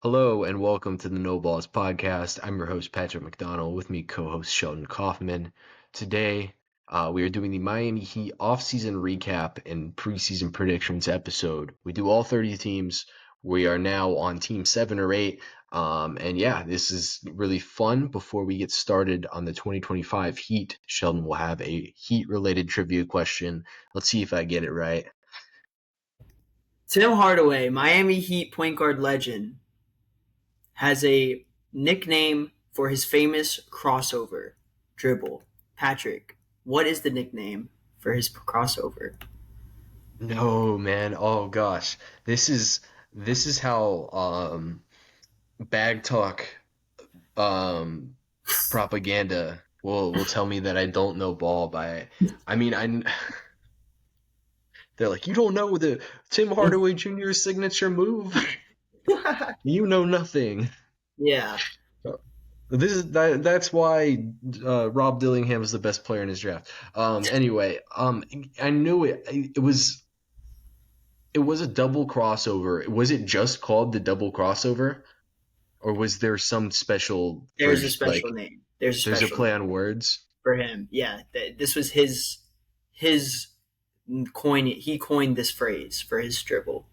Hello and welcome to the No Balls podcast. I'm your host, Patrick McDonald, with me co-host Sheldon Kaufman. Today, we are doing the Miami Heat offseason recap and preseason predictions episode. We do all 30 teams. We are now on team 7 or 8. This is really fun. Before we get started on the 2025 Heat, Sheldon will have a Heat-related trivia question. Let's see if I get it right. Tim Hardaway, Miami Heat point guard legend, has a nickname for his famous crossover dribble. Patrick, what is the nickname for his crossover? No, man. Oh gosh. This is how bag talk um propaganda will tell me that I don't know ball by I mean I they're like, you don't know the Tim Hardaway Jr.'s signature move? You know nothing. Yeah. That's why Rob Dillingham is the best player in his draft. I knew it was a double crossover. Was it just called the double crossover? Or was there some special There's a version? special Like, name. There's a there's a special play name on words? for him. Yeah, this was his coin. He coined this phrase for his dribble.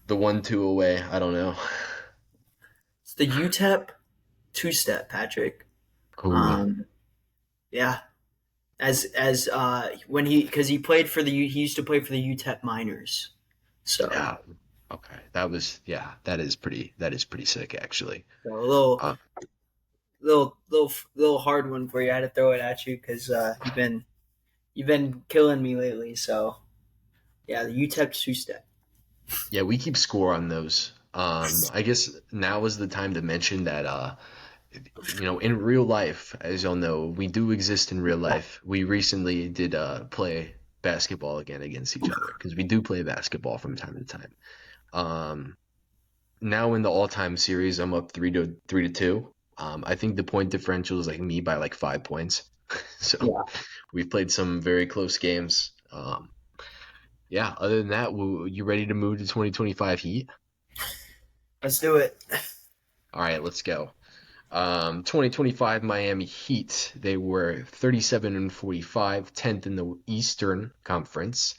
The 1-2 away. I don't know. It's the UTEP two-step, Patrick. Cool. Um, yeah, as when he played for he used to play for the UTEP Miners. So, Yeah. Okay. That is pretty sick actually. so a little Uh, little hard one for you. I had to throw it at you because you've been killing me lately. So yeah, the UTEP two step. yeah, we keep score on those. I guess now is the time to mention that in real life, as y'all know, we do exist in real life. We recently did play basketball again against each other because we do play basketball from time to time. Um, Now in the all-time series, I'm up 3-2. I think the point differential is like me by like 5 points. So Yeah, we've played some very close games. Yeah. Other than that, you ready to move to 2025 Heat? let's do it. All right, let's go. 2025 Miami Heat. They were 37-45, 10th in the Eastern Conference.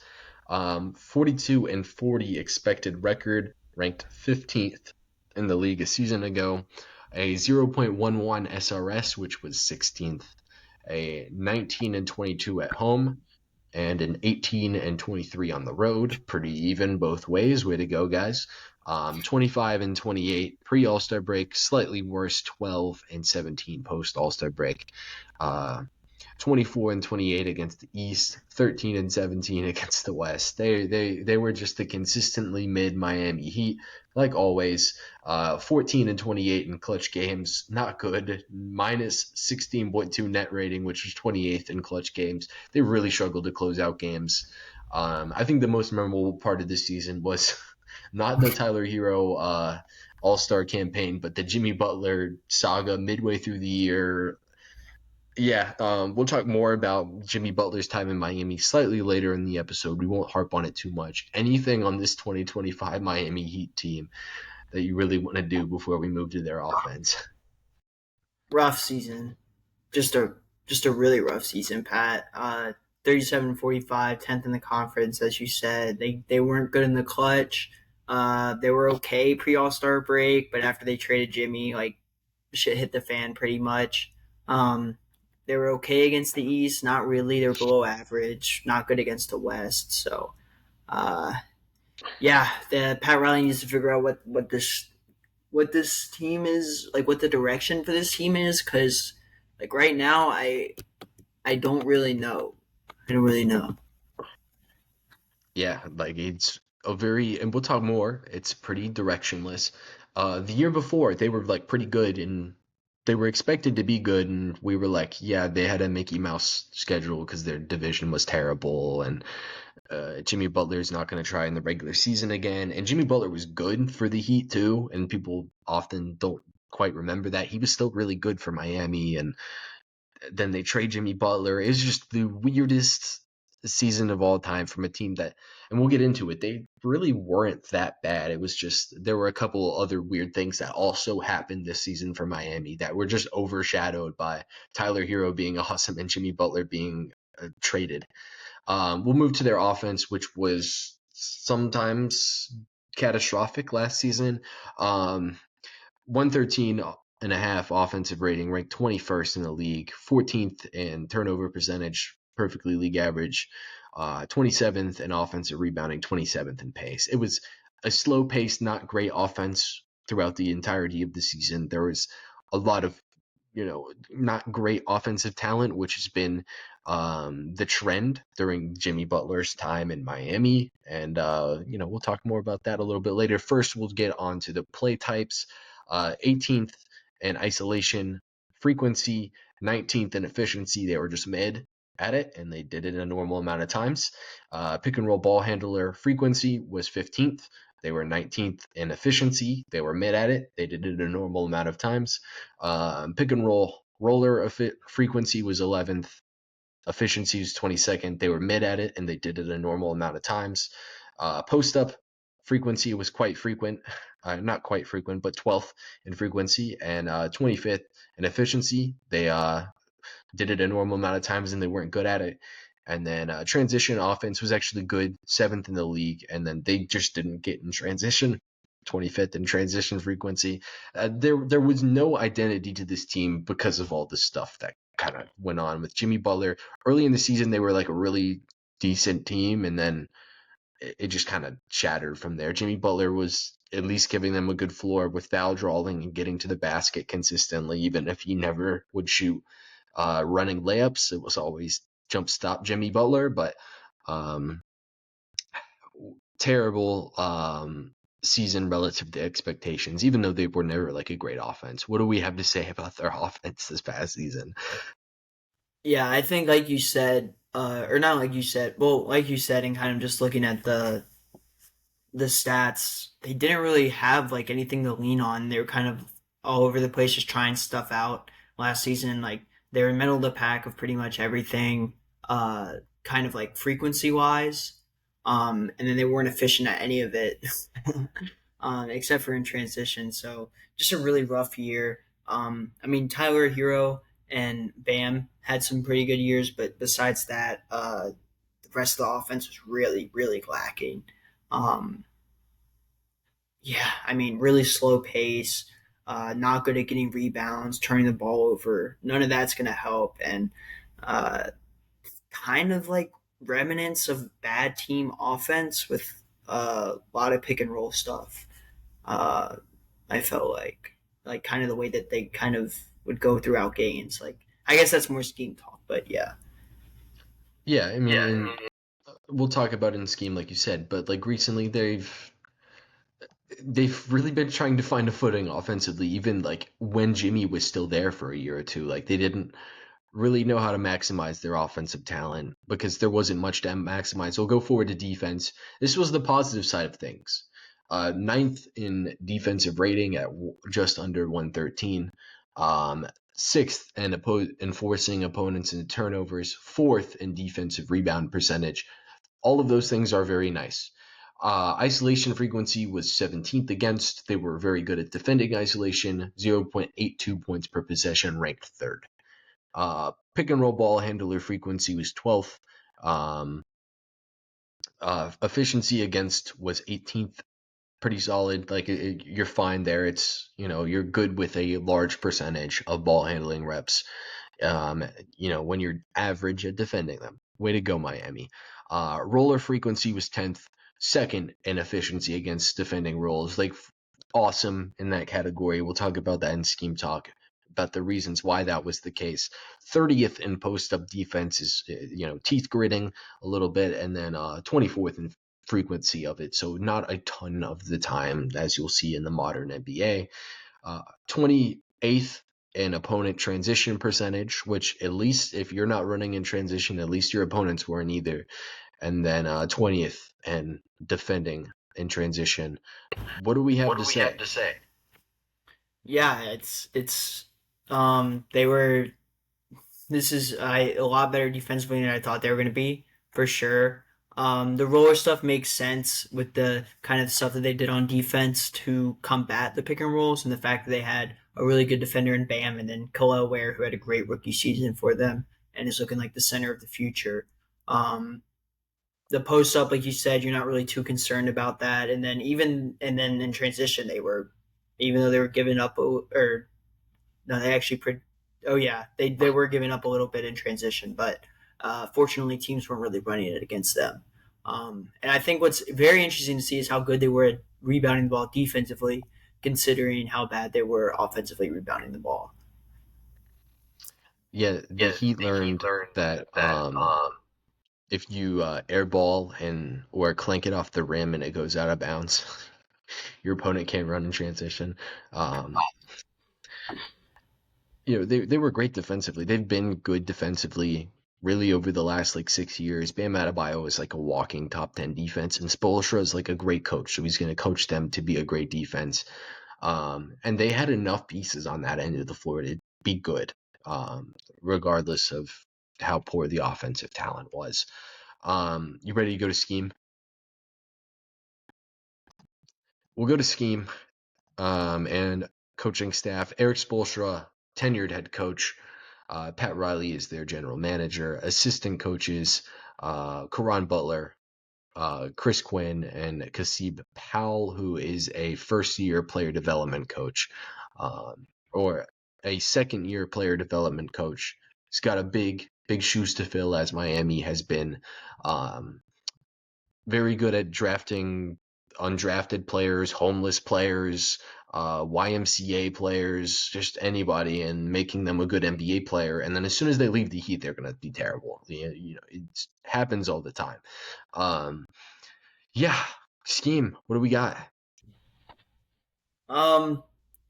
42-40 expected record, ranked 15th in the league a season ago. A 0.11 SRS, which was 16th. A 19-22 at home, and an 18-23 on the road. Pretty even both ways. Way to go, guys. 25-28 pre All Star break, slightly worse 12-17 post All Star break. 24-28 against the East, 13-17 against the West. They were just the consistently mid Miami Heat, like always. 14-28 in clutch games, not good. Minus 16.2 net rating, which was 28th in clutch games. They really struggled to close out games. I think the most memorable part of this season was not the Tyler Hero All-Star campaign, but the Jimmy Butler saga midway through the year. Yeah, we'll talk more about Jimmy Butler's time in Miami slightly later in the episode. We won't harp on it too much. Anything on this 2025 Miami Heat team that you really want to do before we move to their offense? Rough season, just a really rough season, Pat. 37-45, 10th in the conference, as you said. They weren't good in the clutch. They were okay pre All Star break, but after they traded Jimmy, like shit hit the fan pretty much. Um, they were okay against the East, not really. They were below average, not good against the West. So, uh, yeah, the Pat Riley needs to figure out what this team is like, what the direction for this team is, because like right now, I don't really know. I don't really know. Yeah, like it's a very, and we'll talk more. It's pretty directionless. The year before, they were like pretty good, and they were expected to be good, and we were like, yeah, they had a Mickey Mouse schedule because their division was terrible, and Jimmy Butler's not going to try in the regular season again. And Jimmy Butler was good for the Heat too, and people often don't quite remember that he was still really good for Miami. And then they trade Jimmy Butler. It was just the weirdest. season of all time from a team that, and we'll get into it, they really weren't that bad. It was just there were a couple other weird things that also happened this season for Miami that were just overshadowed by Tyler Hero being awesome and Jimmy Butler being traded. We'll move to their offense, which was sometimes catastrophic last season. 113.5 offensive rating, ranked 21st in the league, 14th in turnover percentage, perfectly league average, 27th in offensive rebounding, 27th in pace. It was a slow paced, not great offense throughout the entirety of the season. There was a lot of not great offensive talent, which has been the trend during Jimmy Butler's time in Miami. And, we'll talk more about that a little bit later. First, we'll get on to the play types. 18th in isolation frequency, 19th in efficiency. They were just mid at it, and they did it a normal amount of times. Pick and roll ball handler frequency was 15th. They were 19th in efficiency. They were mid at it. They did it a normal amount of times. Pick and roll roller frequency was 11th. Efficiency was 22nd. They were mid at it, and they did it a normal amount of times. Post up frequency was quite frequent. Not quite frequent, but 12th in frequency and 25th in efficiency. They did it a normal amount of times, and they weren't good at it. And then transition offense was actually good, 7th in the league, and then they just didn't get in transition, 25th in transition frequency. There was no identity to this team because of all the stuff that kind of went on with Jimmy Butler. Early in the season, they were like a really decent team, and then it just kind of shattered from there. Jimmy Butler was at least giving them a good floor with foul drawing and getting to the basket consistently, even if he never would shoot running layups. It was always jump stop Jimmy Butler, but terrible season relative to expectations, even though they were never like a great offense. What do we have to say about their offense this past season? Yeah, I think like you said, or not like you said, well, like you said, and kind of just looking at the stats, they didn't really have like anything to lean on. They were kind of all over the place, just trying stuff out last season. Like they were middle of the pack of pretty much everything, kind of like frequency wise. And then they weren't efficient at any of it, except for in transition. So just a really rough year. I mean, Tyler Hero and Bam had some pretty good years, but besides that, the rest of the offense was really, really lacking. Um, yeah, I mean, really slow pace, not good at getting rebounds, turning the ball over. None of that's going to help. And uh, kind of like remnants of bad team offense with a lot of pick and roll stuff. Uh, I felt like kind of the way that they kind of would go throughout games. Like, I guess that's more scheme talk, but yeah. Yeah, I mean, Yeah, and we'll talk about it in scheme, like you said, but like recently they've really been trying to find a footing offensively, even like when Jimmy was still there for a year or two. Like they didn't really know how to maximize their offensive talent because there wasn't much to maximize. So we'll go forward to defense. This was the positive side of things. Ninth in defensive rating at just under 113. Sixth in enforcing opponents into turnovers. Fourth in defensive rebound percentage. All of those things are very nice. Isolation frequency was 17th against. They were very good at defending isolation, 0.82 points per possession, ranked third. Pick and roll ball handler frequency was 12th. Efficiency against was 18th. Pretty solid. Like you're fine there. It's you're good with a large percentage of ball handling reps. When you're average at defending them. Way to go, Miami. Roller frequency was 10th, second in efficiency against defending rolls. Like awesome in that category. We'll talk about that in scheme talk about the reasons why that was the case. 30th in post up defense is teeth gritting a little bit, and then 24th in frequency of it. So not a ton of the time, as you'll see in the modern NBA. 28th in opponent transition percentage, which at least if you're not running in transition, at least your opponents weren't either. And then 20th in defending in transition. What do we have What to do we have say? to say? Yeah, it's they were this is a lot better defensively than I thought they were going to be. for sure. The roller stuff makes sense with the kind of stuff that they did on defense to combat the pick and rolls, and the fact that they had a really good defender in Bam, and then Khalil Ware, who had a great rookie season for them and is looking like the center of the future. Um, the post up, like you said, you're not really too concerned about that. And then in transition, they were, even though they were giving up, or no, they actually, oh yeah, they were giving up a little bit in transition, but fortunately, teams weren't really running it against them. And I think what's very interesting to see is how good they were at rebounding the ball defensively, considering how bad they were offensively rebounding the ball. Yeah, the Heat learned that if you airball and or clank it off the rim and it goes out of bounds, your opponent can't run in transition. Um, they were great defensively. They've been good defensively really over the last like 6 years. Bam Adebayo is like a walking top 10 defense, and Spoelstra is like a great coach, so he's going to coach them to be a great defense. And they had enough pieces on that end of the floor to be good, regardless of how poor the offensive talent was. You ready to go to scheme? We'll go to scheme and coaching staff. Eric Spoelstra, tenured head coach. Pat Riley is their general manager. Assistant coaches, Karan Butler, Chris Quinn, and Kasib Powell, who is a first-year player development coach, or a second-year player development coach. He's got a big shoes to fill, as Miami has been. Very good at drafting undrafted players, homeless players, YMCA players, just anybody, and making them a good NBA player. And then as soon as they leave the Heat, they're going to be terrible. It happens all the time. Um, yeah, scheme. What do we got? Um,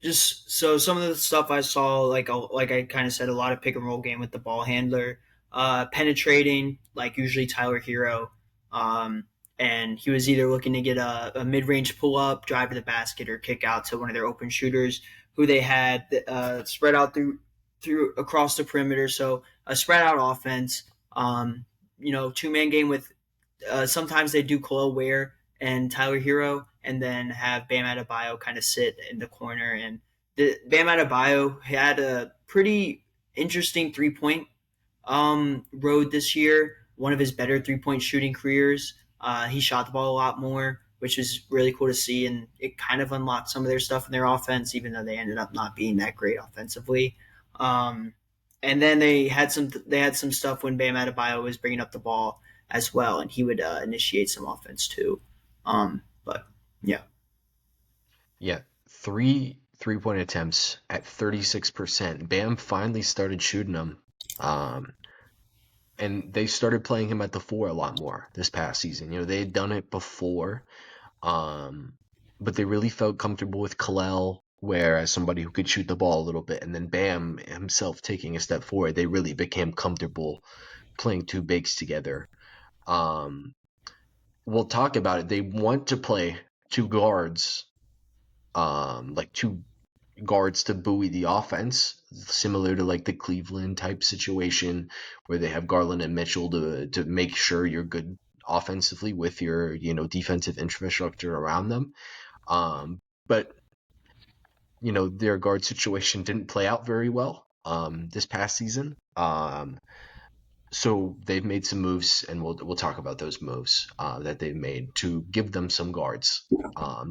just so some of the stuff I saw, like I kind of said, a lot of pick and roll game with the ball handler, penetrating, like usually Tyler Hero. Um, and he was either looking to get a mid range pull up, drive to the basket, or kick out to one of their open shooters who they had spread out through across the perimeter. So a spread out offense. Two-man game with sometimes they do Khalil Ware and Tyler Hero, and then have Bam Adebayo kind of sit in the corner. And Bam Adebayo had a pretty interesting 3 point road this year. One of his better 3 point shooting careers. He shot the ball a lot more, which was really cool to see, and it kind of unlocked some of their stuff in their offense, even though they ended up not being that great offensively. Um, and then they had some stuff when Bam Adebayo was bringing up the ball as well, and he would initiate some offense too. But yeah, Yeah, three-point attempts at 36%. Bam finally started shooting them. Um, and they started playing him at the four a lot more this past season. They had done it before, um, but they really felt comfortable with Kalel, where as somebody who could shoot the ball a little bit, and then Bam himself taking a step forward, they really became comfortable playing two bigs together. Um, we'll talk about it. They want to play two guards, like two guards to buoy the offense, similar to like the Cleveland type situation where they have Garland and Mitchell to make sure you're good offensively with your defensive infrastructure around them. But their guard situation didn't play out very well this past season. So they've made some moves, and we'll talk about those moves that they've made to give them some guards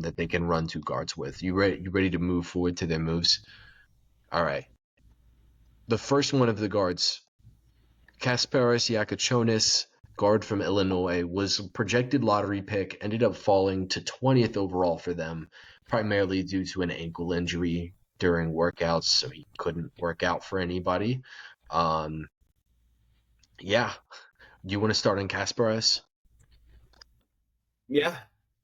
that they can run two guards with. You ready to move forward to their moves? All right. The first one of the guards, Kasparis Yakachonis, guard from Illinois, was a projected lottery pick, ended up falling to 20th overall for them, primarily due to an ankle injury during workouts, so he couldn't work out for anybody. Um, yeah, do you want to start on Kasparis? yeah,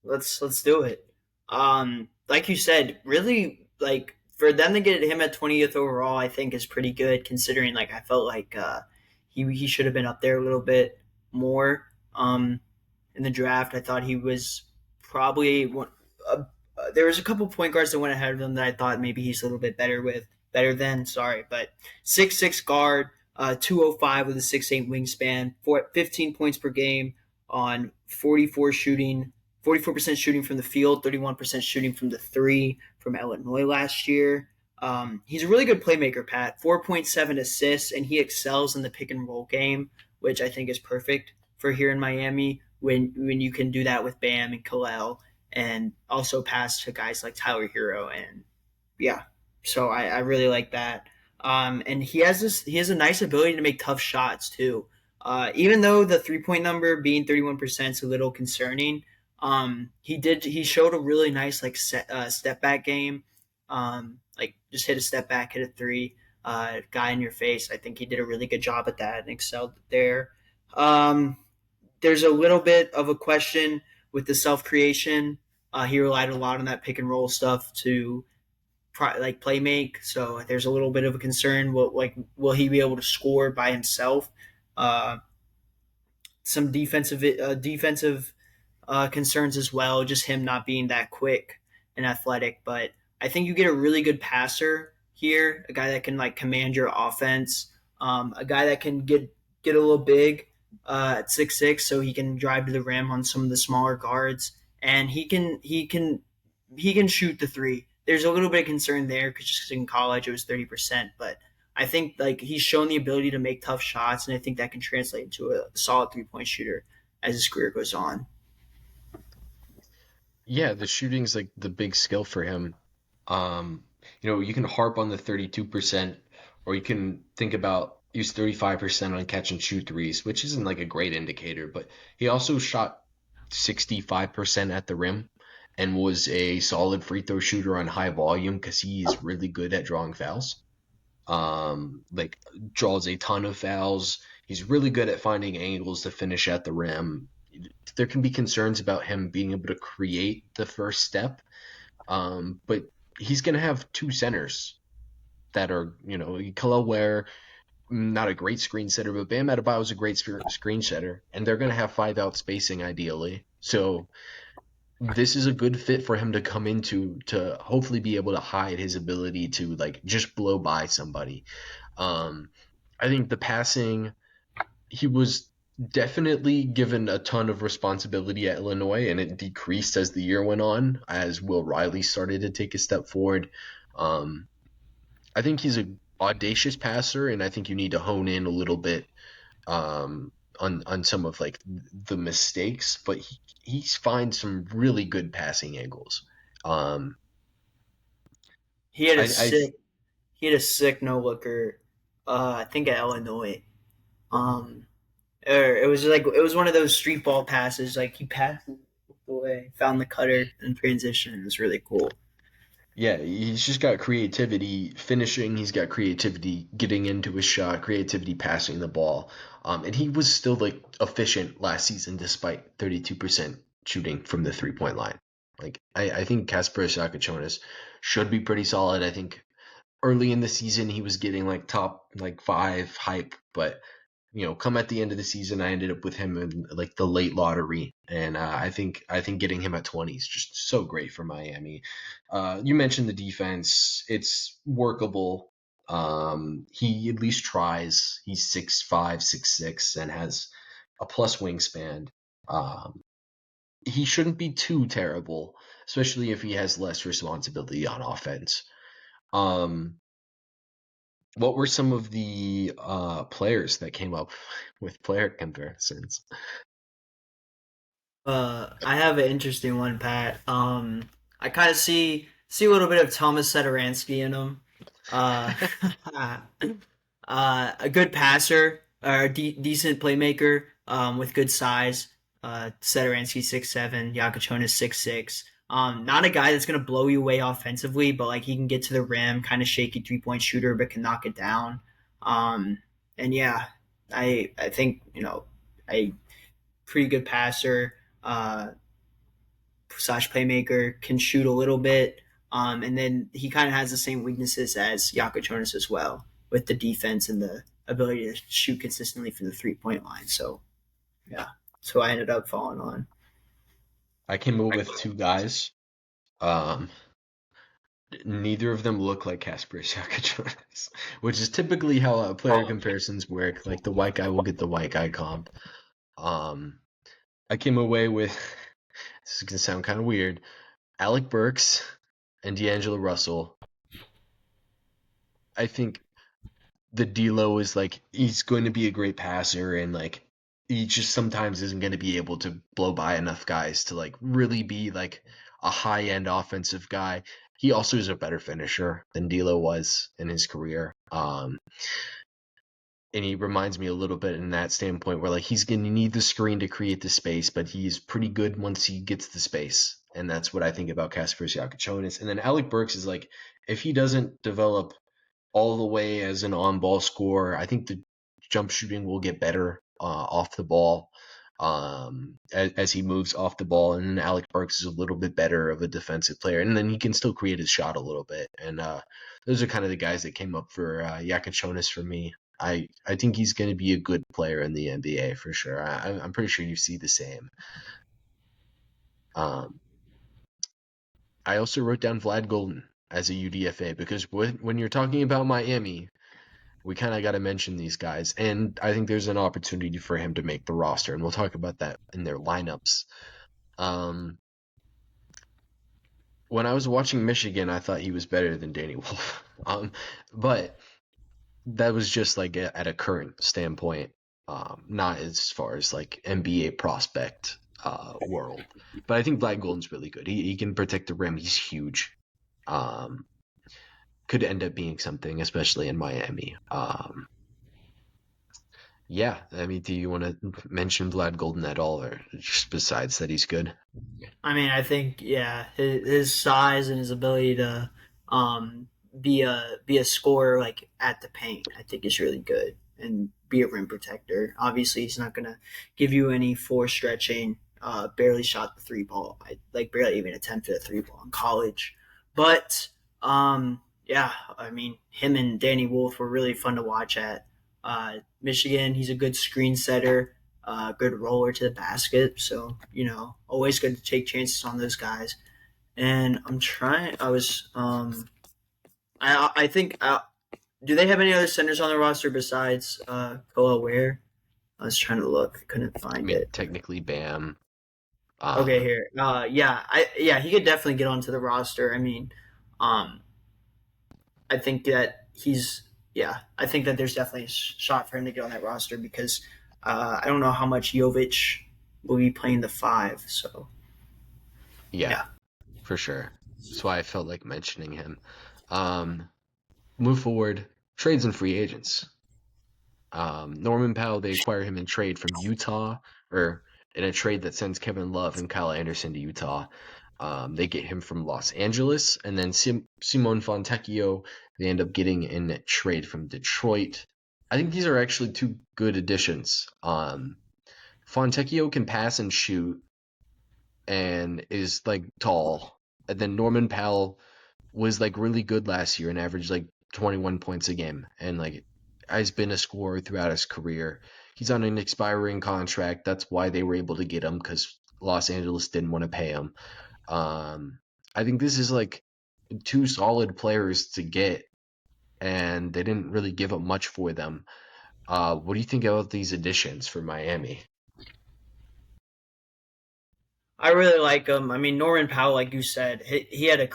let's do it. Like you said, really like for them to get him at 20th overall, I think is pretty good considering like I felt like he should have been up there a little bit more. In the draft. I thought he was probably one. There was a couple point guards that went ahead of him that I thought maybe he's a little bit better than. Sorry, but 6'6" guard. 205 with a 6'8" wingspan, 15 points per game on 44% shooting from the field, 31% shooting from the three from Illinois last year. He's a really good playmaker, Pat. 4.7 assists, and he excels in the pick and roll game, which I think is perfect for here in Miami when you can do that with Bam and Kalel, and also pass to guys like Tyler Hero. And yeah, so I really like that. And he has a nice ability to make tough shots too. Even though the 3 point number being 31% is a little concerning, he showed a really nice step back game. Like just hit a step back, hit a three, guy in your face. I think he did a really good job at that and excelled there. Um, there's a little bit of a question with the self creation. He relied a lot on that pick and roll stuff to play make. So there's a little bit of a concern. Will he be able to score by himself? Uh, some defensive concerns as well. Just him not being that quick and athletic. But I think you get a really good passer here, a guy that can like command your offense, a guy that can get a little big at 6'6", so he can drive to the rim on some of the smaller guards, and he can shoot the three. There's a little bit of concern there because just in college it was 30%, but I think like he's shown the ability to make tough shots, and I think that can translate into a solid 3 point shooter as his career goes on. Yeah, the shooting's like the big skill for him. Um, you can harp on the 32%, or you can think about use 35% on catch and shoot threes, which isn't like a great indicator, but he also shot 65% at the rim and was a solid free throw shooter on high volume because he's really good at drawing fouls. Like draws a ton of fouls. He's really good at finding angles to finish at the rim. There can be concerns about him being able to create the first step, but he's going to have two centers that are, Kalel Ware, not a great screen setter, but Bam Adebayo is a great screen setter, and they're going to have 5 out spacing ideally. So this is a good fit for him to come into to hopefully be able to hide his ability to like just blow by somebody. Um, I think the passing, he was definitely given a ton of responsibility at Illinois, and it decreased as the year went on, as Will Riley started to take a step forward. Um, I think he's a audacious passer, and I think you need to hone in a little bit on some of like the mistakes, but he finds some really good passing angles. Um, He had a I sick he had a sick no looker. I think at Illinois. Um, or it was one of those street ball passes. Like he passed the way, found the cutter in transition. It was really cool. Yeah, he's just got creativity finishing. He's got creativity getting into his shot, creativity passing the ball. And he was still like efficient last season despite 32% shooting from the 3 point line. Like I think Kasper Sakachonis should be pretty solid. I think early in the season he was getting like top like 5 hype, but come at the end of the season, I ended up with him in like the late lottery, and I think getting him at 20 is just so great for Miami. You mentioned the defense; it's workable. He at least tries. He's 6'5", 6'6", and has a plus wingspan. Um, he shouldn't be too terrible, especially if he has less responsibility on offense. Um, what were some of the players that came up with player comparisons? I have an interesting one, Pat. I kind of see a little bit of Thomas Sederansky in him. Uh, a good passer, or a decent playmaker, with good size. Sederansky 6'7", Yakachonis 6'6". Not a guy that's gonna blow you away offensively, but like he can get to the rim, kind of shaky 3 point shooter, but can knock it down. Um, and yeah, I think a pretty good passer, uh, slash playmaker, can shoot a little bit. And then he kind of has the same weaknesses as Jakob Jonas as well, with the defense and the ability to shoot consistently from the 3 point line. So yeah, so I ended up falling on. I came up with two guys. Um, Neither of them look like Casper Jonas, which is typically how player comparisons work. Like the white guy will get the white guy comp. Um, I came away with this is gonna sound kind of weird. Alec Burks and D'Angelo Russell. I think the D'Lo is like he's going to be a great passer and like he just sometimes isn't going to be able to blow by enough guys to like really be like a high end offensive guy. He also is a better finisher than D'Lo was in his career. And he reminds me a little bit in that standpoint where like he's going to need the screen to create the space, but he's pretty good once he gets the space. And that's what I think about Kasper Siakachonis. And then Alec Burks is like, if he doesn't develop all the way as an on-ball scorer, I think the jump shooting will get better off the ball as he moves off the ball. And then Alec Burks is a little bit better of a defensive player, and then he can still create his shot a little bit. And those are kind of the guys that came up for Yakachonis for me. I think he's going to be a good player in the NBA for sure. I'm pretty sure you see the same. Um, I also wrote down Vlad Golden as a UDFA because when you're talking about Miami, we kind of got to mention these guys. And I think there's an opportunity for him to make the roster, and we'll talk about that in their lineups. When I was watching Michigan, I thought he was better than Danny Wolf. But that was just like at a current standpoint, not as far as like NBA prospect world. But I think Black Golden's really good. He can protect the rim. He's huge. Could end up being something, especially in Miami. Yeah, I mean, do you want to mention Vlad Golden at all, or just besides that he's good? I mean, I think yeah, his size and his ability to um, be a scorer like at the paint, I think is really good, and be a rim protector. Obviously, he's not gonna give you any floor stretching. Barely shot the three ball. I like barely even attempted a three ball in college, but yeah, I mean, him and Danny Wolf were really fun to watch at Michigan. He's a good screen setter, good roller to the basket. So always good to take chances on those guys. And I'm trying. I think. Do they have any other centers on the roster besides Koa Ware? I was trying to look, couldn't I find mean, it. technically Bam. Okay, Um, here. Yeah, he could definitely get onto the roster. I mean, um, I think that I think that there's definitely a shot for him to get on that roster because I don't know how much Jovic will be playing the five. So yeah, yeah, for sure. That's why I felt like mentioning him. Um, Move forward. Trades and free agents. Norman Powell, they acquire him in trade from Utah, or in a trade that sends Kevin Love and Kyle Anderson to Utah. They get him from Los Angeles, and then Simon Fontecchio, they end up getting in a trade from Detroit. I think these are actually two good additions. Fontecchio can pass and shoot and is like tall. And then Norman Powell was like really good last year and averaged like 21 points a game and like has been a scorer throughout his career. He's on an expiring contract. That's why they were able to get him because Los Angeles didn't want to pay him. I think this is like two solid players to get, and they didn't really give up much for them. What do you think about these additions for Miami? I really like him. I mean, Norman Powell, like you said, he had a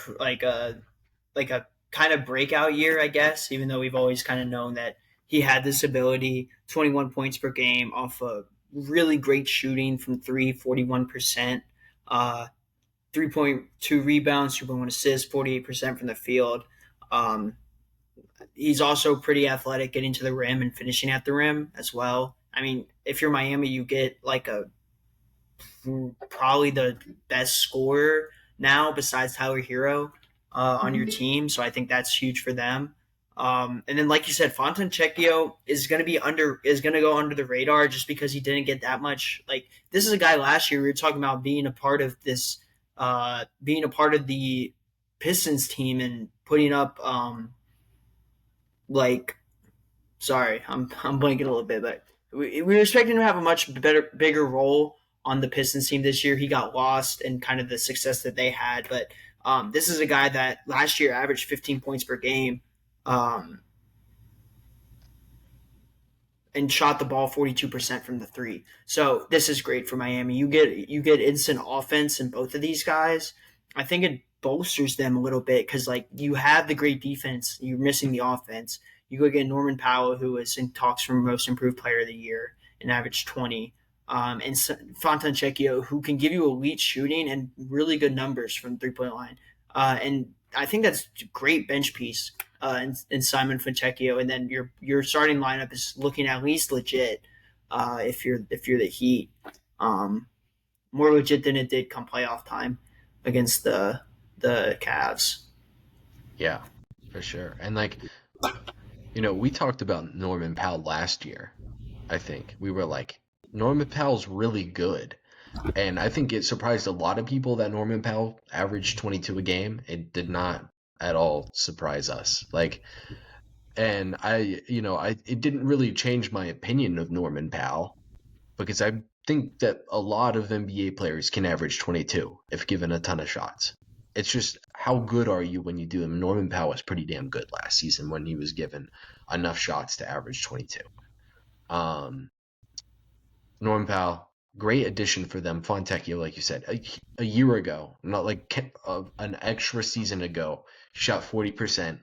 kind of breakout year, I guess. Even though we've always kind of known that he had this ability, 21 points per game off of really great shooting from three, 41%. 3.2 rebounds, 2.1 assists, 48% from the field. Um, he's also pretty athletic getting to the rim and finishing at the rim as well. I mean, if you're Miami, you get like a probably the best scorer now besides Tyler Hero on your team. So I think that's huge for them. And then, like you said, Fontecchio is going to go under the radar just because he didn't get that much. Like this is a guy last year we were talking about being a part of this, being a part of the Pistons team and putting up like sorry, I'm blanking a little bit, but we were expecting him to have a much bigger role on the Pistons team this year. He got lost in kind of the success that they had, but this is a guy that last year averaged 15 points per game. Um, and shot the ball 42% from the three. So this is great for Miami. You get instant offense in both of these guys. I think it bolsters them a little bit because like you have the great defense, you're missing the offense. You go get Norman Powell, who is in talks for most improved player of the year and averaged 20. And Fontecchio, who can give you elite shooting and really good numbers from 3 point line. And I think that's a great bench piece in Simon Fontecchio, and then your starting lineup is looking at least legit if you're the Heat, um, more legit than it did come playoff time against the Cavs. Yeah, for sure. And like, we talked about Norman Powell last year. I think we were like, Norman Powell's really good. And I think it surprised a lot of people that Norman Powell averaged 22 a game. It did not at all surprise us. Like, and it didn't really change my opinion of Norman Powell because I think that a lot of NBA players can average 22 if given a ton of shots. It's just how good are you when you do them? Norman Powell was pretty damn good last season when he was given enough shots to average 22. Um, Norman Powell, great addition for them. Fontecchio, like you said, a year ago, not like an extra season ago, shot 40%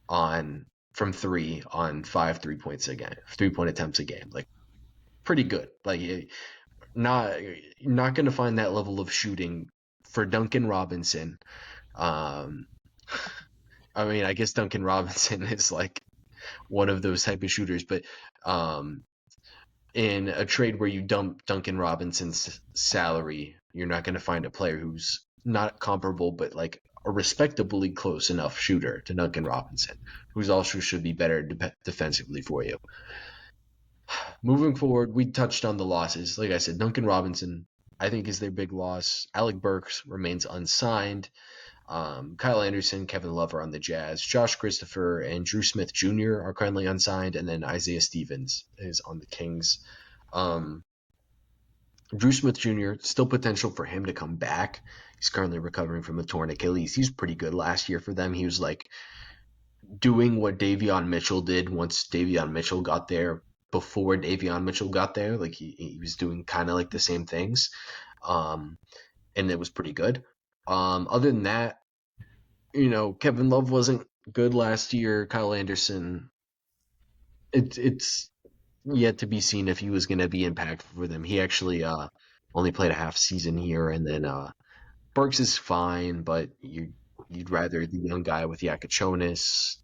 on from three on 5 3 points a game, 3 point attempts a game. Like pretty good. Like not not going to find that level of shooting for Duncan Robinson. Um, I mean, I guess Duncan Robinson is like one of those type of shooters, but um, in a trade where you dump Duncan Robinson's salary, you're not going to find a player who's not comparable, but like a respectably close enough shooter to Duncan Robinson, who's also should be better defensively for you. Moving forward, we touched on the losses. Like I said, Duncan Robinson, I think, is their big loss. Alec Burks remains unsigned. Kyle Anderson, Kevin Love are on the Jazz. Josh Christopher and Drew Smith Jr. are currently unsigned, and then Isaiah Stevens is on the Kings. Drew Smith Jr., still potential for him to come back. He's currently recovering from a torn Achilles. He was pretty good last year for them. He was like doing what Davion Mitchell did once Davion Mitchell got there. Before Davion Mitchell got there, like he was doing kind of like the same things, and it was pretty good. Other than that, Kevin Love wasn't good last year. Kyle Anderson, it's yet to be seen if he was going to be impactful for them. He actually only played a half season here, and then Burks is fine, but you'd rather the young guy with Yakachonis.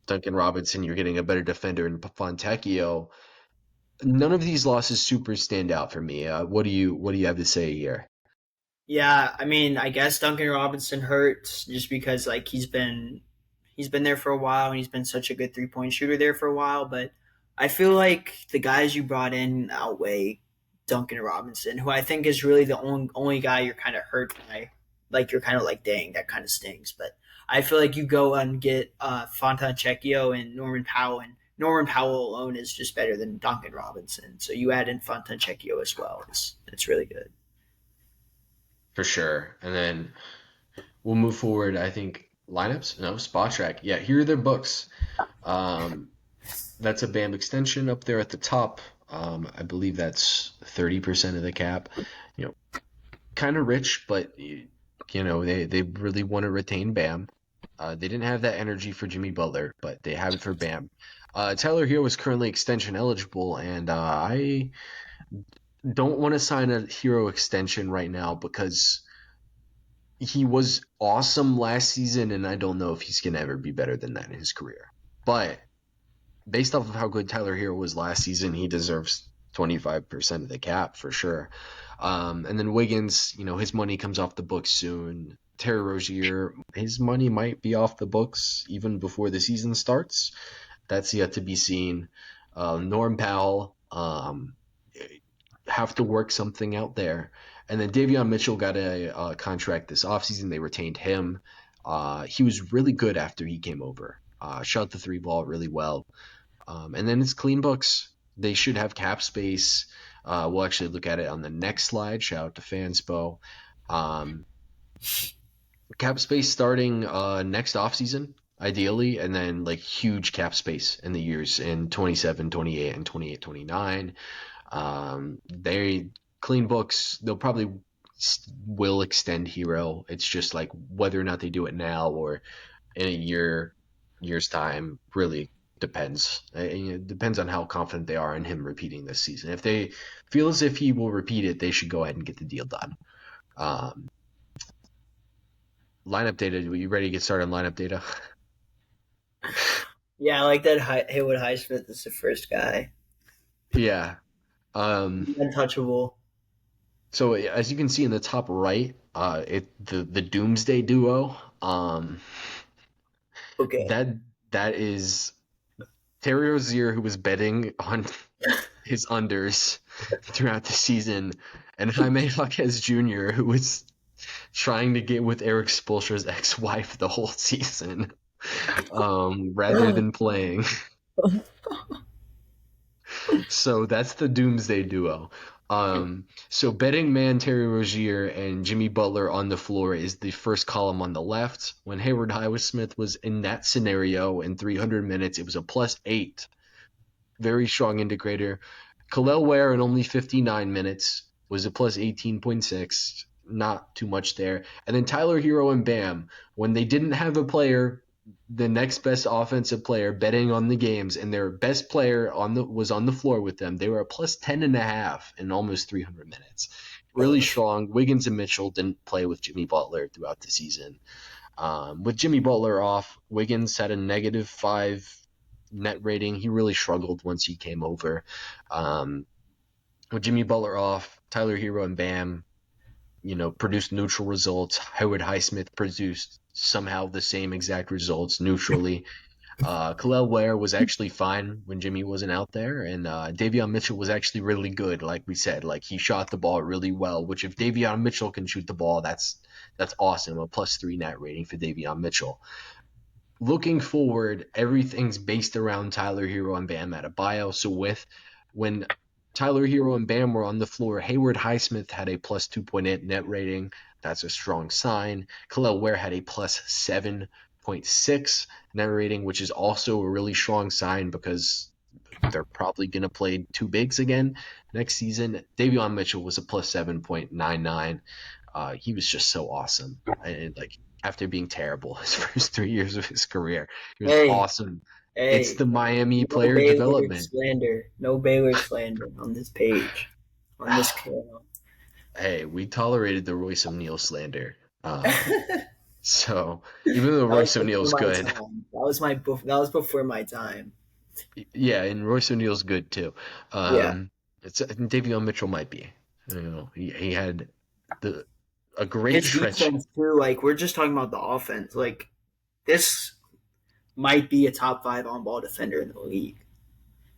Duncan Robinson, you're getting a better defender in Fontecchio. None of these losses super stand out for me. What do you have to say here? Yeah, I mean, I guess Duncan Robinson hurts just because like he's been there for a while and he's been such a good 3 point shooter there for a while. But I feel like the guys you brought in outweigh Duncan Robinson, who I think is really the only guy you're kind of hurt by. Like you're kind of like, dang, that kind of stings. But I feel like you go and get Fontecchio and Norman Powell, and Norman Powell alone is just better than Duncan Robinson. So you add in Fontecchio as well. It's really good. For sure. And then we'll move forward. I think lineups, no spot track. Yeah, here are their books. Um, that's a BAM extension up there at the top. I believe that's 30% of the cap. You know, kind of rich, but they really want to retain Bam. They didn't have that energy for Jimmy Butler, but they have it for Bam. Tyler Hero is currently extension eligible, and I don't want to sign a Hero extension right now because he was awesome last season, and I don't know if he's gonna ever be better than that in his career. But based off of how good Tyler Hero was last season, he deserves 25% of the cap for sure. And then Wiggins, his money comes off the books soon. Terry Rozier, his money might be off the books even before the season starts. That's yet to be seen. Norm Powell, have to work something out there. And then Davion Mitchell got a contract this offseason. They retained him. He was really good after he came over. Shot the three ball really well. And then it's clean books. They should have cap space. We'll actually look at it on the next slide. Shout out to Fanspo. Um, Cap space starting next offseason, ideally, and then like huge cap space in the years in 27, 28, and 28, 29. They clean books. They'll probably will extend Hero. It's just like whether or not they do it now or in a year's time really depends. It depends on how confident they are in him repeating this season. If they feel as if he will repeat it, they should go ahead and get the deal done. Um, Lineup data. Are you ready to get started on lineup data? Yeah, I like that Haywood Highsmith is the first guy. Yeah. Um, Untouchable. so as you can see in the top right, the Doomsday duo. Okay. That that is Terry Rozier, who was betting on his unders throughout the season, and Jaime Jaquez Jr., who was trying to get with Eric Spoelstra's ex-wife the whole season, rather than playing. So that's the Doomsday duo. So betting man Terry Rozier and Jimmy Butler on the floor is the first column on the left. When Hayward Highsmith was in that scenario in 300 minutes, it was a +8. Very strong indicator. Khalil Ware in only 59 minutes was a +18.6. Not too much there. And then Tyler Hero and Bam, when they didn't have a player, the next best offensive player betting on the games, and their best player was on the floor with them, they were a +10.5 in almost 300 minutes. Really strong. Wiggins and Mitchell didn't play with Jimmy Butler throughout the season. With Jimmy Butler off, Wiggins had a -5 net rating. He really struggled once he came over. With Jimmy Butler off, Tyler Hero and Bam, produced neutral results. Howard Highsmith produced somehow the same exact results neutrally. Khalil Ware was actually fine when Jimmy wasn't out there, and Davion Mitchell was actually really good. Like we said, like he shot the ball really well. Which if Davion Mitchell can shoot the ball, that's awesome. A +3 net rating for Davion Mitchell. Looking forward, everything's based around Tyler Hero and Bam Adebayo. So when Tyler Hero and Bam were on the floor, Hayward Highsmith had a +2.8 net rating. That's a strong sign. Khalil Ware had a +7.6 net rating, which is also a really strong sign because they're probably going to play two bigs again next season. Davion Mitchell was a +7.99. He was just so awesome. And like after being terrible his first 3 years of his career, he was Hey, awesome. It's hey, the Miami no player Baylor development. slander. No Baylor slander on this page. On this channel. Hey, we tolerated the Royce O'Neal slander. That So even though was Royce before O'Neal's my good, time. That was before my time. yeah, and Royce O'Neal's good too. Yeah. It's Davion Mitchell might be. He had the a great His stretch. defense too, like we're just talking about the offense. Like this might be a top five on ball defender in the league.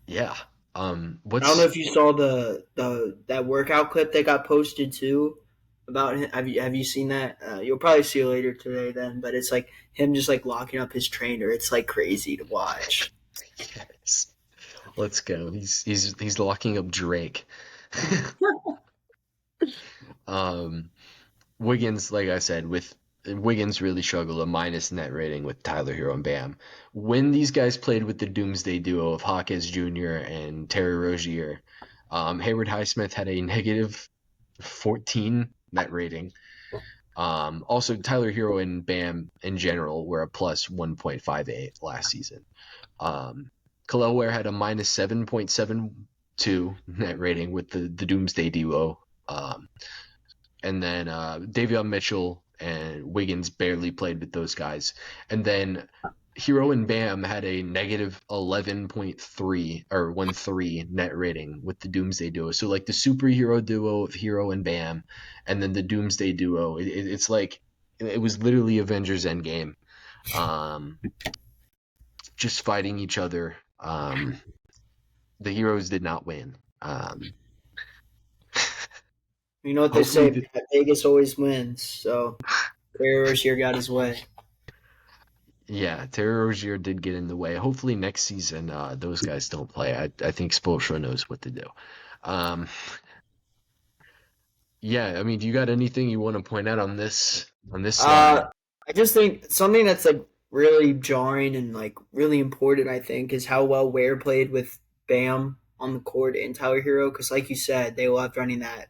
Yeah. I don't know What's if you saw the that workout clip that got posted too about him. Have you seen that? You'll probably see it later today then, but it's like him just like locking up his trainer. It's like crazy to watch. yes. Let's go. He's locking up Drake. um, Wiggins, like I said, with Wiggins really struggled a minus net rating with Tyler Hero and Bam. When these guys played with the Doomsday duo of Hawkes Jr. and Terry Rozier, Hayward Highsmith had a -14 net rating. Also, Tyler Hero and Bam in general were a +1.58 last season. Khalil Ware had a -7.72 net rating with the Doomsday duo. And then Davion Mitchell and Wiggins barely played with those guys. And then Hero and Bam had a -11.3 or 1.3 net rating with the Doomsday duo. So like the superhero duo of Hero and Bam, and then the Doomsday duo. It's like it was literally Avengers Endgame, um, just fighting each other. The heroes did not win. You know what they Hopefully, say? Vegas always wins. So Terry Rozier got his way. yeah, Terry Rozier did get in the way. Hopefully next season those guys don't play. I think Spoelstra knows what to do. Um, Yeah, I mean, do you got anything you want to point out on this Uh, slide? I just think something that's like really jarring and like really important, I think, is how well Ware played with Bam on the court and Tyler Hero. Because, like you said, they loved running that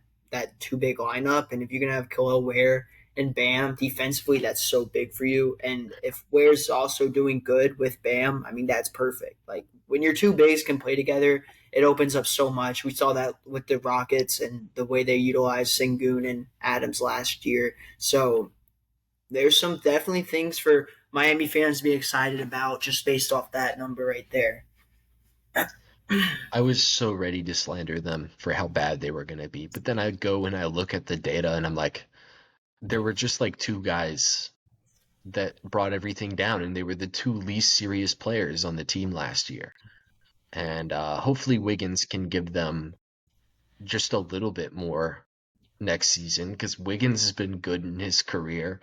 two big lineup, and if you're gonna have Khalil Ware and Bam defensively, that's so big for you. And if Ware's also doing good with Bam, I mean, that's perfect. Like when your two bigs can play together, it opens up so much. We saw that with the Rockets and the way they utilized Sengun and Adams last year. So there's some definitely things for Miami fans to be excited about just based off that number right there. I was so ready to slander them for how bad they were going to be, but then I go and I look at the data and I'm like, there were just like two guys that brought everything down, and they were the two least serious players on the team last year. And hopefully Wiggins can give them just a little bit more next season because Wiggins has been good in his career.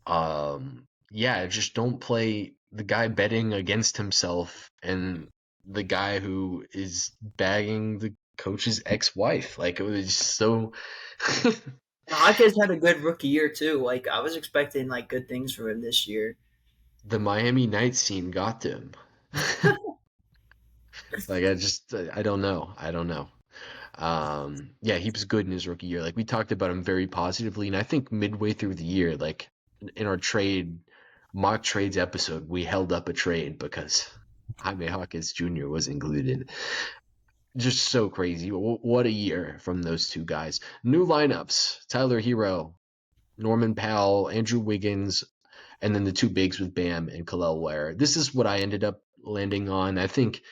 Yeah, just don't play the guy betting against himself and the guy who is bagging the coach's ex-wife. Like it was so. Hawkins had a good rookie year too. Like I was expecting like good things from him this year. The Miami Nights scene got to him. Like I don't know. I don't know. Yeah, he was good in his rookie year. Like we talked about him very positively, and I think midway through the year, like in our trade mock trades episode, we held up a trade because Jaime Hawkins Jr. was included. Just so crazy. What a year from those two guys. New lineups: Tyler Hero, Norman Powell, Andrew Wiggins, and then the two bigs with Bam and Khalil Ware. This is what I ended up landing on. I think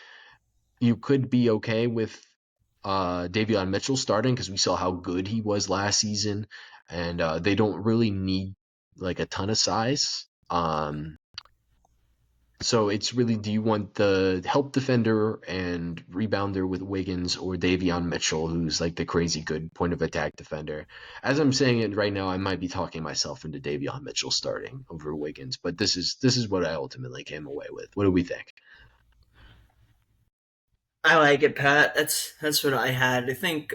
you could be okay with Davion Mitchell starting because we saw how good he was last season, and they don't really need like a ton of size. So it's really, do you want the help defender and rebounder with Wiggins or Davion Mitchell, who's like the crazy good point of attack defender? As I'm saying it right now, I might be talking myself into Davion Mitchell starting over Wiggins, but this is what I ultimately came away with. What do we think? I like it, Pat. That's what I had. I think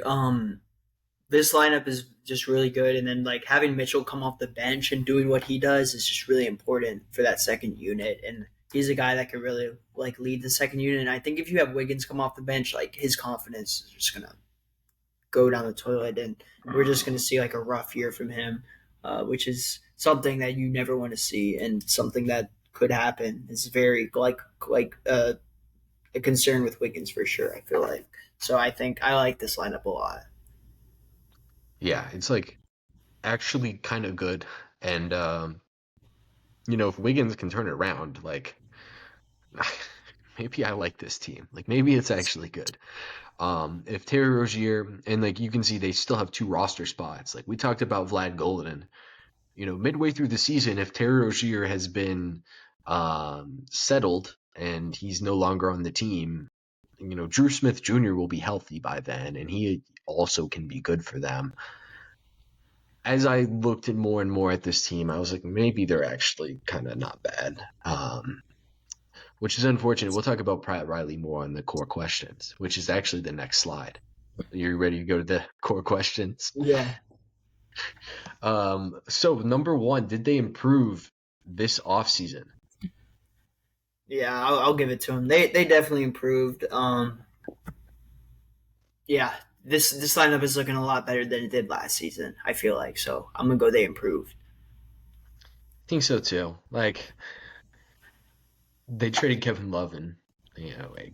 this lineup is just really good, and then like having Mitchell come off the bench and doing what he does is just really important for that second unit. And he's a guy that can really like lead the second unit. And I think if you have Wiggins come off the bench, like his confidence is just gonna go down the toilet, and we're just going to see like a rough year from him, which is something that you never want to see, and something that could happen. Is very like a concern with Wiggins for sure. I feel like so. I think I like this lineup a lot. Yeah, it's like actually kind of good. And if Wiggins can turn it around, like maybe I like this team. Like maybe it's actually good. If Terry Rozier, and like you can see they still have two roster spots. Like we talked about Vlad Golden. Midway through the season, if Terry Rozier has been settled and he's no longer on the team, Drew Smith Jr. will be healthy by then, and he also can be good for them. As I looked at more and more at this team, I was like, maybe they're actually kind of not bad, which is unfortunate. We'll talk about Pratt Riley more on the core questions, which is actually the next slide. Are you ready to go to the core questions? Yeah, So number one, did they improve this offseason? yeah, I'll give it to them. They definitely improved. Yeah, this lineup is looking a lot better than it did last season. I feel like so. I'm gonna go. They improved. I think so too. Like they traded Kevin Love and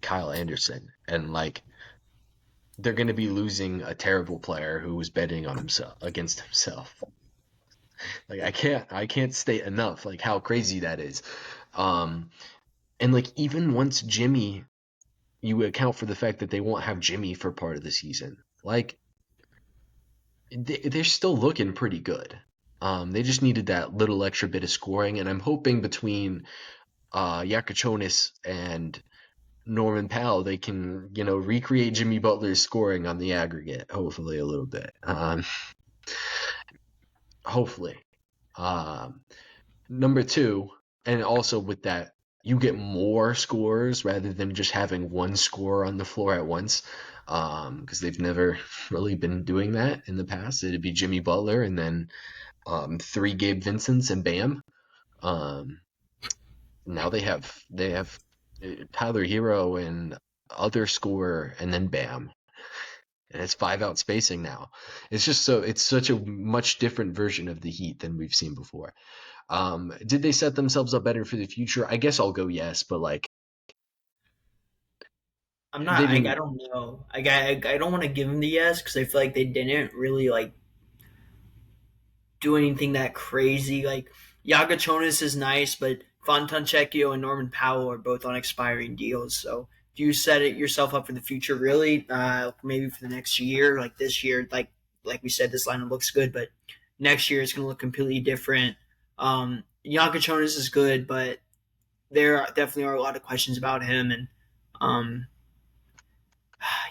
Kyle Anderson, and like they're going to be losing a terrible player who was betting on himself against himself. Like I can't state enough like how crazy that is. Um, and like even once Jimmy, you account for the fact that they won't have Jimmy for part of the season. Like they're still looking pretty good. They just needed that little extra bit of scoring, and I'm hoping between Yakachonis and Norman Powell, they can, recreate Jimmy Butler's scoring on the aggregate, hopefully a little bit. Hopefully. Um, Number two, and also with that, you get more scores rather than just having one scorer on the floor at once. Because they've never really been doing that in the past. It'd be Jimmy Butler and then three Gabe Vincents and Bam. Um, Now they have Tyler Hero and other scorer and then Bam, and it's 5 out spacing now. It's such a much different version of the Heat than we've seen before. Did they set themselves up better for the future? I guess I'll go yes, but like I'm they not. I didn't. don't know. I don't want to give them the yes because I feel like they didn't really like do anything that crazy. Like Yagachonis is nice, but Fontanchecchio and Norman Powell are both on expiring deals. So do you set it yourself up for the future? Really? Maybe for the next year. Like this year, like we said, this lineup looks good, but next year it's going to look completely different. Yagachonis is good, but there definitely are a lot of questions about him, and um,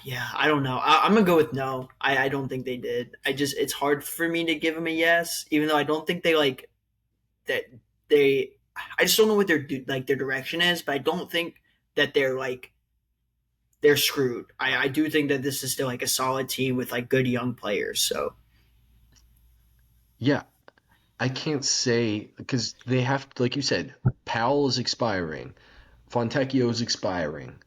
yeah, I don't know. I'm gonna go with no. I don't think they did. It's hard for me to give them a yes, even though I don't think they like that they. I just don't know what their direction is, but I don't think that they're screwed. I do think that this is still like a solid team with like good young players. So Yeah, I can't say because they have, like you said, Powell is expiring, Fontecchio is expiring.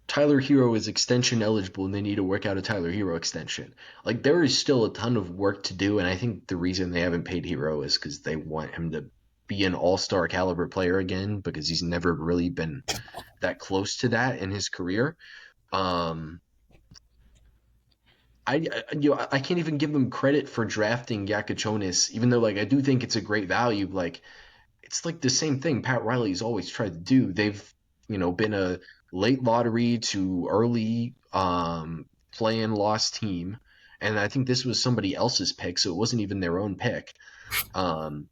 Tyler Hero is extension eligible and they need to work out a Tyler Hero extension. Like there is still a ton of work to do, and I think the reason they haven't paid Hero is because they want him to be an all-star caliber player again because he's never really been that close to that in his career. Um, I can't even give them credit for drafting Yakachonis, even though like I do think it's a great value. Like it's like the same thing Pat Riley's always tried to do. They've, been a late lottery to early play and lost team. And I think this was somebody else's pick, so it wasn't even their own pick. Um,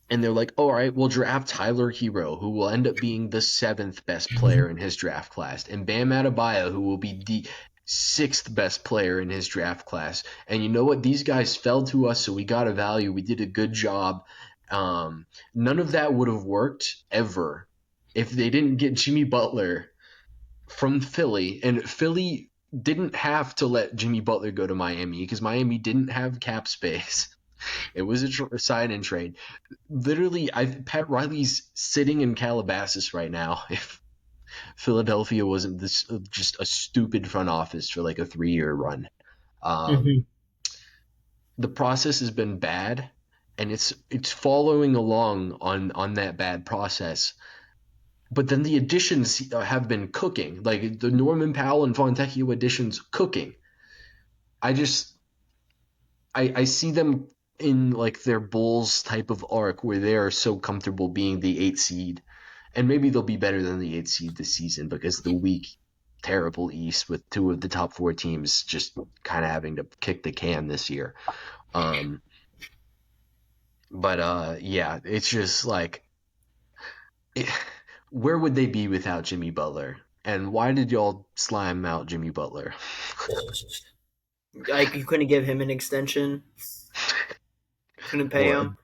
and they're like, all right, we'll draft Tyler Hero, who will end up being the seventh best player in his draft class, and Bam Adebayo, who will be the sixth best player in his draft class. And you know what? These guys fell to us, so we got a value. We did a good job. None of that would have worked ever if they didn't get Jimmy Butler from Philly, and Philly didn't have to let Jimmy Butler go to Miami because Miami didn't have cap space. It was a sign and trade. Literally, Pat Riley's sitting in Calabasas right now. If Philadelphia wasn't this just a stupid front office for like a 3-year run, um, mm-hmm. the process has been bad, and it's following along on that bad process. But then the additions have been cooking, like the Norman Powell and Fontecchio additions cooking. I just I see them in like their Bulls type of arc where they are so comfortable being the 8 seed, and maybe they'll be better than the 8 seed this season because the weak, terrible East with two of the top four teams just kind of having to kick the can this year. Um, but yeah, it's just like, it, where would they be without Jimmy Butler? And why did y'all slime out Jimmy Butler? Like you couldn't give him an extension, couldn't pay Well, him.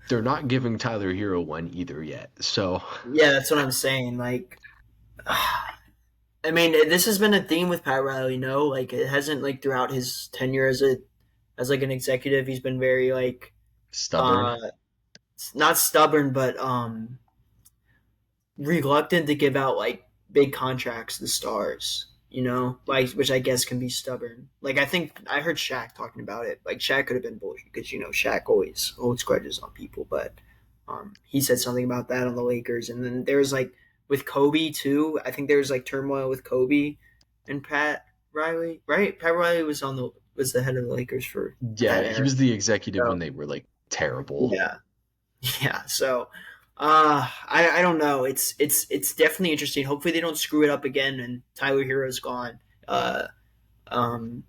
they're not giving Tyler Hero one either yet. So Yeah, that's what I'm saying. Like, I mean, this has been a theme with Pat Riley. No, like it hasn't like throughout his tenure as like an executive, he's been very like stubborn. uh not stubborn, but reluctant to give out like big contracts to stars. You know, like which I guess can be stubborn. Like I think I heard Shaq talking about it. Like Shaq could have been bullshit because Shaq always holds grudges on people, but he said something about that on the Lakers, and then there's like with Kobe too. I think there's like turmoil with Kobe and Pat Riley. Right? Pat Riley was the head of the Lakers for Yeah, that he era. was the executive when So they were like terrible. yeah, yeah. So I don't know. It's definitely interesting. Hopefully they don't screw it up again and Tyler Hero's gone. Uh, um,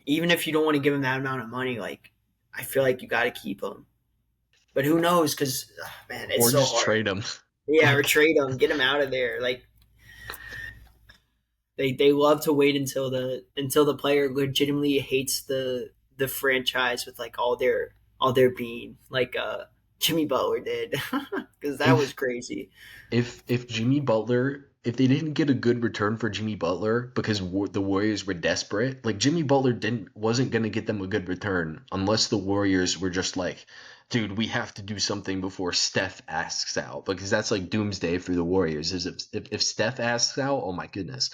even if you don't want to give him that amount of money, like I feel like you got to keep him. But who knows? Because man, it's Or so just hard. trade him. Yeah, or Like, trade him, get him out of there. Like they love to wait until the player legitimately hates the franchise with like all their being. Like Jimmy Butler did because that was If crazy. if Jimmy Butler, if they didn't get a good return for Jimmy Butler because the Warriors were desperate, like Jimmy Butler didn't wasn't gonna get them a good return unless the Warriors were just like, dude, we have to do something before Steph asks out because that's like doomsday for the Warriors. Is if Steph asks out, oh my goodness.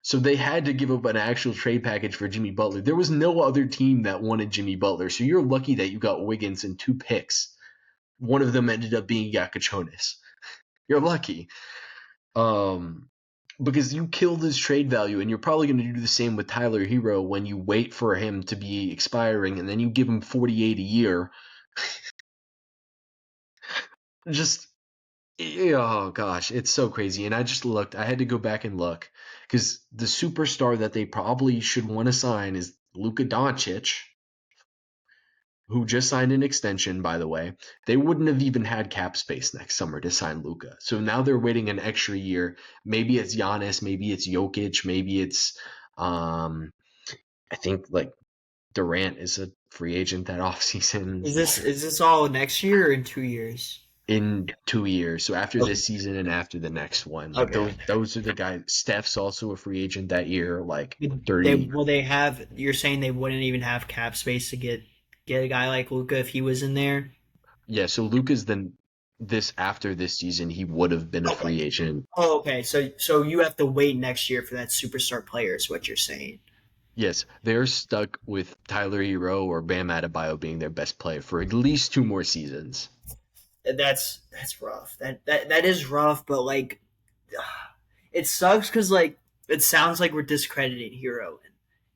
So they had to give up an actual trade package for Jimmy Butler. There was no other team that wanted Jimmy Butler, so you're lucky that you got Wiggins and two picks. One of them ended up being Yakachonis. You're lucky. Um, because you killed his trade value, and you're probably going to do the same with Tyler Hero when you wait for him to be expiring, and then you give him 48 a year. Just oh gosh, it's so crazy. And I just looked. I had to go back and look because the superstar that they probably should want to sign is Luka Doncic, who just signed an extension, by the way. They wouldn't have even had cap space next summer to sign Luka. So now they're waiting an extra year. Maybe it's Giannis, maybe it's Jokic, maybe it's um I think like Durant is a free agent that offseason Is this all next year or in 2 years? in 2 years. So after Okay. this season and after the next one. Like Okay. those are the guys. Steph's also a free agent that year, like They 30. will they have? You're saying they wouldn't even have cap space to get a guy like Luca if he was in there? Yeah, so Luka's then this after this season he would have been a Okay. free agent. Oh, okay. So you have to wait next year for that superstar player, is what you're saying. Yes, they're stuck with Tyler Hero or Bam Adebayo being their best player for at least two more seasons. That's rough. That is rough, but like, it sucks because like it sounds like we're discrediting Hero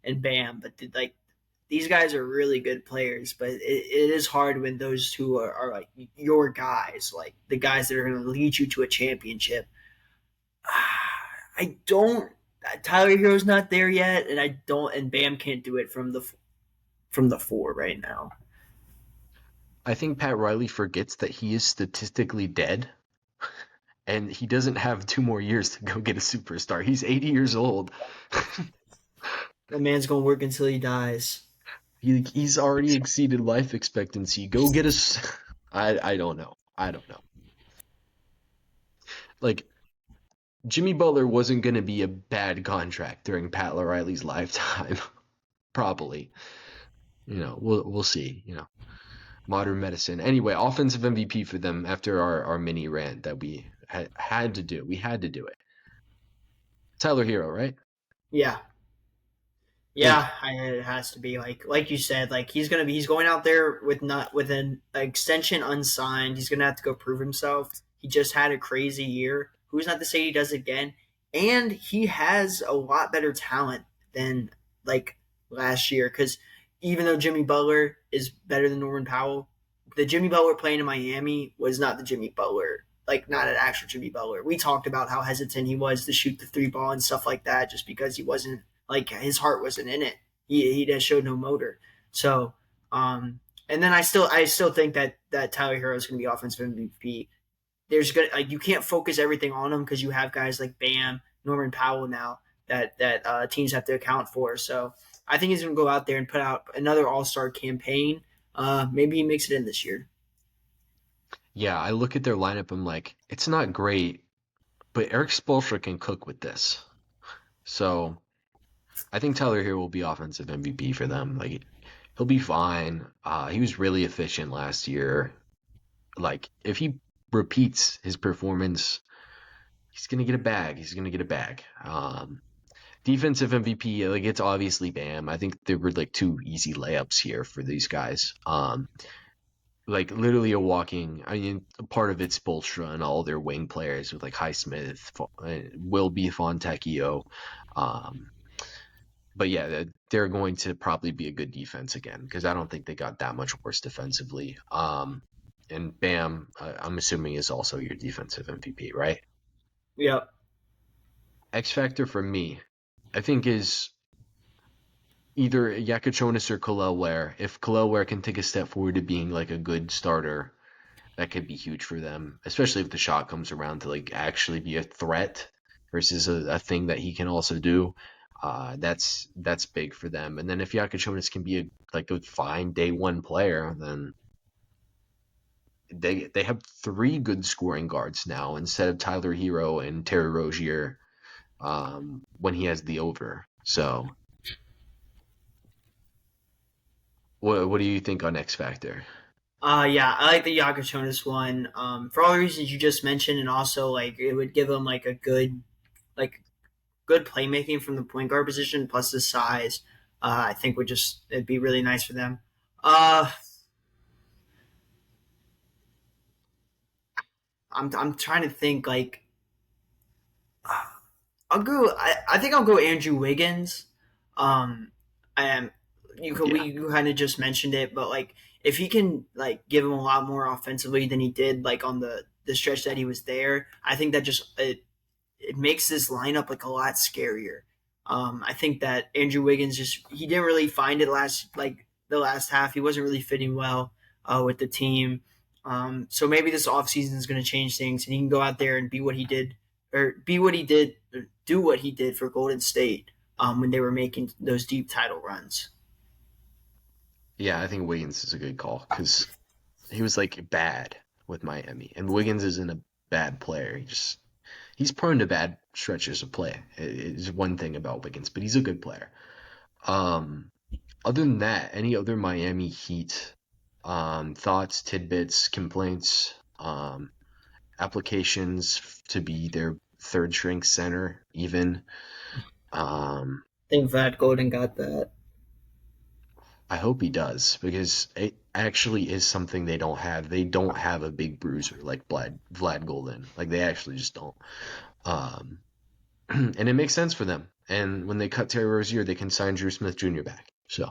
and Bam, but like these guys are really good players. But it is hard when those two are like your guys, like the guys that are going to lead you to a championship. I don't. Tyler Hero's not there yet, and I don't. And Bam can't do it from the four right now. I think Pat Riley forgets that he is statistically dead and he doesn't have two more years to go get a superstar. He's 80 years old. That man's gonna work until he dies. He's already exceeded life expectancy. Go get us. I don't know. I don't know. Like Jimmy Butler wasn't going to be a bad contract during Pat Riley's lifetime. Probably. We'll see. Modern medicine. Anyway, offensive MVP for them after our mini rant that we had to do. We had to do it. Tyler Hero, right? Yeah, Like, yeah, it has to be like you said, like he's going out there with not with an extension unsigned. He's gonna have to go prove himself. He just had a crazy year. Who's not to say he does it again? And he has a lot better talent than like last year. Because even though Jimmy Butler is better than Norman Powell, the Jimmy Butler playing in Miami was not the Jimmy Butler, like not an actual Jimmy Butler. We talked about how hesitant he was to shoot the three ball and stuff like that, just because he wasn't like his heart wasn't in it. He just showed no motor. So, and then I still think that Tyler Hero is going to be offensive MVP. There's gonna like you can't focus everything on him because you have guys like Bam, Norman Powell now that teams have to account for. So I think he's going to go out there and put out another All Star campaign. Maybe he makes it in this year. yeah, I look at their lineup. I'm like, it's not great, but Eric Spoelstra can cook with this. So I think Tyler Hero will be offensive MVP for them. Like, he'll be fine. He was really efficient last year. Like, if he repeats his performance, he's gonna get a bag. He's gonna get a bag. Defensive MVP, like it's obviously Bam. I think there were like two easy layups here for these guys. Like literally a walking. I mean, part of it's Spolstra and all their wing players with like Highsmith, Will be Fontecchio. Um, but yeah, they're going to probably be a good defense again because I don't think they got that much worse defensively. And Bam, I'm assuming is also your defensive MVP, right? Yep. X factor for me, I think is either Yakachonis or Kalel Ware. If Kalel Ware can take a step forward to being like a good starter, that could be huge for them, especially if the shot comes around to like actually be a threat versus a thing that he can also do. That's big for them. And then if Yakachonis can be like a fine day one player, then they have three good scoring guards now instead of Tyler Hero and Terry Rozier when he has the over. So what do you think on X Factor? Yeah, I like the Yakatonis one. For all the reasons you just mentioned, and also like it would give them like a like good playmaking from the point guard position, plus the size. I think would just it'd be really nice for them. Uh, I'm trying to think like I'll go. I think I'll go Andrew Wiggins. And you could we Yeah, you kind of just mentioned it, but like if he can like give him a lot more offensively than he did like on the stretch that he was there, I think that just it makes this lineup like a lot scarier. I think that Andrew Wiggins just he didn't really find it the last half. He wasn't really fitting well with the team. So maybe this offseason is going to change things, and he can go out there and be what he did, or be what he did, or do what he did for Golden State when they were making those deep title runs. yeah, I think Wiggins is a good call because he was like bad with Miami, and Wiggins isn't a bad player. He's prone to bad stretches of play. Is one thing about Wiggins, but he's a good player. Um, Other than that, any other Miami Heat thoughts, tidbits, complaints, applications to be their third string center, even? Um, I think Vlad Golden got that. I hope he does because it actually is something they don't have. They don't have a big bruiser like Vlad Golden. Like they actually just don't. Um, and it makes sense for them. And when they cut Terry Rozier, they can sign Drew Smith Jr. back. So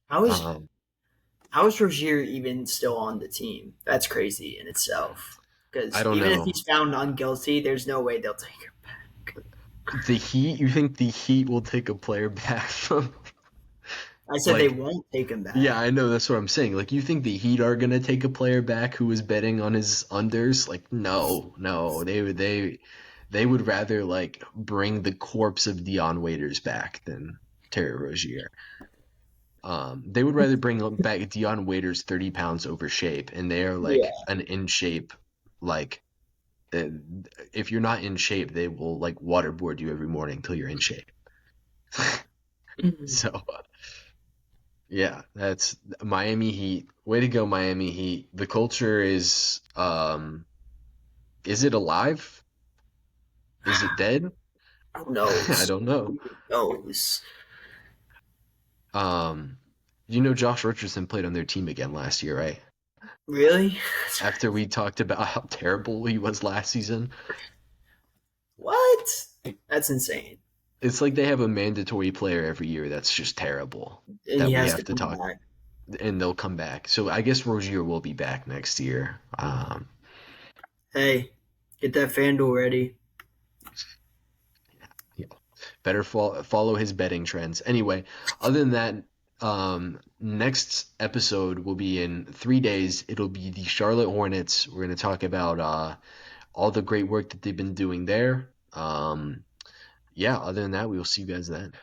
How is um, how is Rozier even still on the team? That's crazy in itself. I Because don't even if know. he's found unguilty, there's no way they'll take him. The Heat, you think the Heat will take a player back from I said they like won't take him yeah, back. I know that's what I'm saying. Like you think the Heat are gonna take a player back who was betting on his unders? Like no, no. They would rather like bring the corpse of Dion Waiters back than Terry Rozier. They would rather bring back Dion Waiters 30 pounds over shape, and they are like Yeah. an in shape like uh, if you're not in shape, they will like waterboard you every morning until you're in shape. So yeah, that's Miami Heat. Way to go, Miami Heat. The culture is it alive? Is it dead? Who I knows? don't know. Who knows? Um you know Josh Richardson played on their team again last year, right? Really? After we talked about how terrible he was last season. What? That's insane. It's like they have a mandatory player every year that's just terrible And he that we has have to to come talk back. and they'll come back. So I guess Rozier will be back next year. Hey, get that FanDuel ready. Yeah, better follow his betting trends. Anyway, other than that, next episode will be in 3 days. It'll be the Charlotte Hornets. We're going to talk about all the great work that they've been doing there. Yeah, other than that, we will see you guys then.